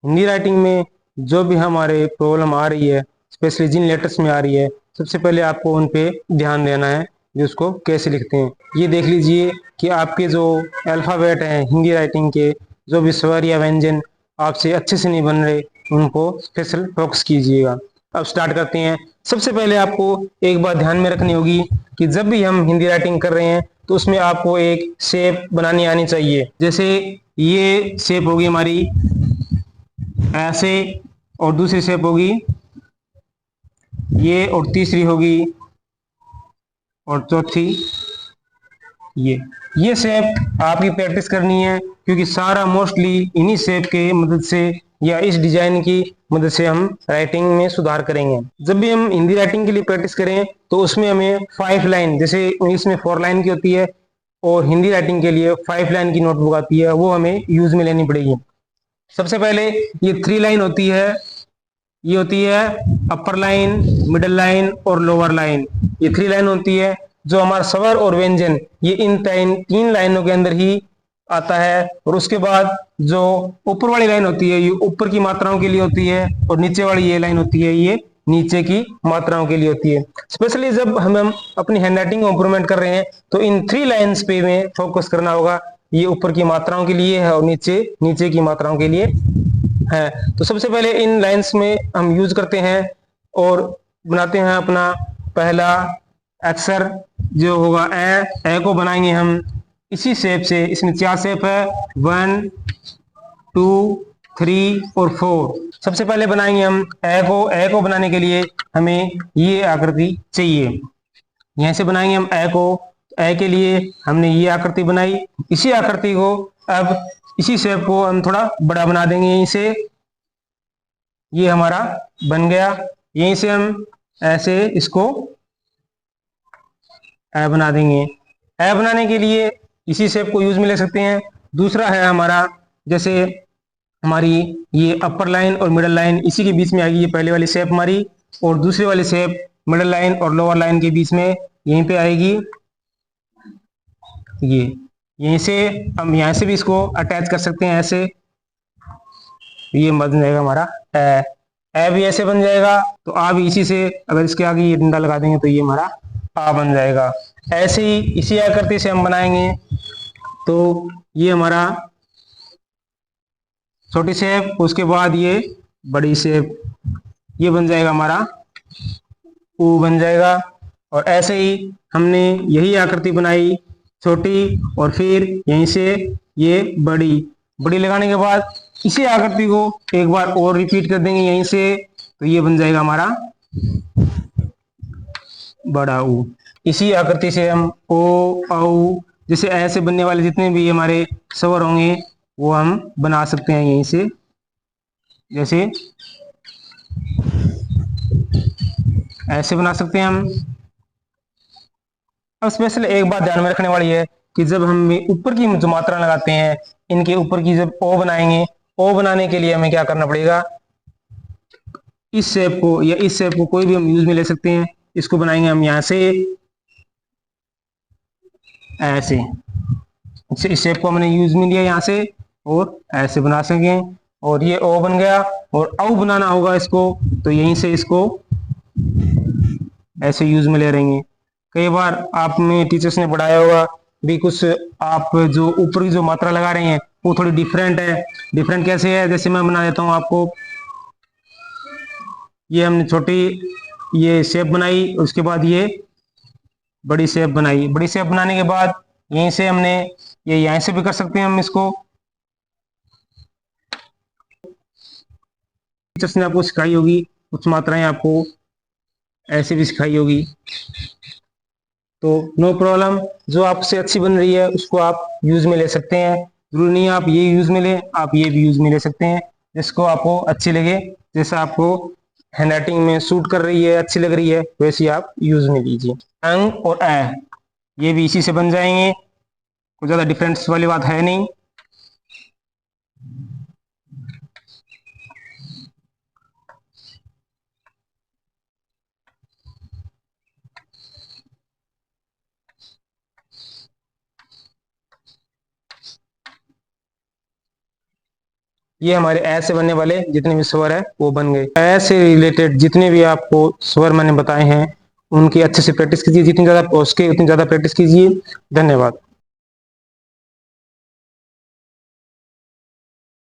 Hindi writing में जो भी हमारे प्रॉब्लम आ रही है, स्पेशली जिन लेटर्स में आ रही है, सबसे पहले आपको उन पे ध्यान देना है कि उसको कैसे लिखते हैं। ये देख लीजिए कि आपके जो अल्फ़ाबेट हैं हिंदी राइटिंग के, जो भी स्वर या व्यंजन आपसे अच्छे से नहीं बन रहे, उनको स्पेशल फोकस कीजिएगा। अब स्टार्ट करते हैं। सबसे पहले आपको एक बात ध्यान में रखनी होगी कि जब भी हम हिंदी राइटिंग कर रहे हैं तो उसमें आपको एक शेप बनानी आनी चाहिए। जैसे ये शेप होगी हमारी ऐसे, और दूसरी शेप होगी ये, और तीसरी होगी, और चौथी ये ये शेप आपकी प्रैक्टिस करनी है, क्योंकि सारा मोस्टली इन्हीं शेप के मदद से या इस डिजाइन की मदद से हम राइटिंग में सुधार करेंगे। जब भी हम हिंदी राइटिंग के लिए प्रैक्टिस करें तो उसमें हमें 5 लाइन, जैसे इंग्लिश में 4 लाइन की होती है और हिंदी राइटिंग के लिए 5 लाइन की नोटबुक आती है, वो हमें यूज में लेनी पड़ेगी। सबसे पहले ये 3 लाइन होती है, ये होती है अपर लाइन, मिडल लाइन और लोअर लाइन। ये 3 लाइन होती है। जो हमारा स्वर और व्यंजन ये इन 3 लाइनों के अंदर ही आता है। और उसके बाद जो ऊपर वाली लाइन होती है ये ऊपर की मात्राओं के लिए होती है, और नीचे वाली ये लाइन होती है ये नीचे की मात्राओं के लिए होती है। स्पेशली जब हम अपनी हैंडराइटिंग को इंप्रूवमेंट कर रहे हैं तो इन 3 लाइन्स पे में फोकस करना होगा। ये ऊपर की मात्राओं के लिए है और नीचे नीचे की मात्राओं के लिए है। तो सबसे पहले इन लाइंस में हम यूज करते हैं और बनाते हैं अपना पहला अक्षर जो होगा ए को बनाएंगे हम इसी शेप से। इसमें 4 शेप है, 1, 2, 3 और 4। सबसे पहले बनाएंगे हम ए को बनाने के लिए हमें ये आकृति चाहिए। यहां से बनाएंगे हम ए को। ए के लिए हमने ये आकृति बनाई। इसी आकृति को अब इसी शेप को हम थोड़ा बड़ा बना देंगे यहीं से। ये हमारा बन गया। यहीं से हम ऐसे इसको ए बना देंगे। ए बनाने के लिए इसी शेप को यूज में ले सकते हैं। दूसरा है हमारा, जैसे हमारी ये अपर लाइन और मिडल लाइन इसी के बीच में आएगी, ये पहले वाली शेप हमारी, और दूसरी वाली शेप मिडल लाइन और लोअर लाइन के बीच में यहीं पे आएगी। ये यहीं से हम यहाँ से भी इसको अटैच कर सकते हैं ऐसे। ये बन जाएगा हमारा ए। ए भी ऐसे बन जाएगा। तो आ भी इसी से अगर इसके आगे ये डंडा लगा देंगे तो ये हमारा आ बन जाएगा। ऐसे ही इसी आकृति से हम बनाएंगे तो ये हमारा छोटी शेप, उसके बाद ये बड़ी शेप, ये बन जाएगा हमारा ऊ बन जाएगा। और ऐसे ही हमने यही आकृति बनाई छोटी, और फिर यहीं से ये बड़ी। बड़ी लगाने के बाद इसी आकृति को एक बार और रिपीट कर देंगे यहीं से, तो ये बन जाएगा हमारा बड़ा ऊ। इसी आकृति से हम ओ, औ, जैसे ऐसे बनने वाले जितने भी हमारे स्वर होंगे वो हम बना सकते हैं यहीं से। जैसे ऐसे बना सकते हैं हम। अब स्पेशल एक बात ध्यान में रखने वाली है कि जब हम ऊपर की जो मात्रा लगाते हैं, इनके ऊपर की जब ओ बनाएंगे, ओ बनाने के लिए हमें क्या करना पड़ेगा, इस शेप को या इस शेप को कोई भी हम यूज में ले सकते हैं। इसको बनाएंगे हम यहाँ से ऐसे। इस शेप को हमने यूज में लिया यहाँ से, और ऐसे बना सकें। और ये ओ बन गया। और औ बनाना होगा इसको, तो यहीं से इसको ऐसे यूज में ले रहेंगे। कई बार आप में टीचर्स ने पढ़ाया होगा भी, कुछ आप जो ऊपर की जो मात्रा लगा रहे हैं वो थोड़ी डिफरेंट है। डिफरेंट कैसे है, जैसे मैं बना देता हूँ आपको। ये हमने छोटी ये शेप बनाई, उसके बाद ये बड़ी शेप बनाई। बड़ी शेप बनाने के बाद यहीं से हमने ये यहीं से भी कर सकते हैं हम इसको। टीचर्स ने आपको सिखाई होगी, कुछ मात्राएं आपको ऐसे भी सिखाई होगी। तो नो प्रॉब्लम, जो आपसे अच्छी बन रही है उसको आप यूज में ले सकते हैं। जरूरी नहीं है आप ये यूज में लें, आप ये भी यूज में ले सकते हैं, जिसको आपको अच्छी लगे। जैसा आपको हैंडराइटिंग में सूट कर रही है, अच्छी लग रही है, वैसी आप यूज में लीजिए। अंग और ए ये भी इसी से बन जाएंगे, कोई ज्यादा डिफरेंस वाली बात है नहीं। ये हमारे ए से बनने वाले जितने भी स्वर है वो बन गए। ए से रिलेटेड जितने भी आपको स्वर मैंने बताए हैं उनकी अच्छे से प्रैक्टिस कीजिए, जितनी ज्यादा हो सके उतनी ज्यादा प्रैक्टिस कीजिए। धन्यवाद।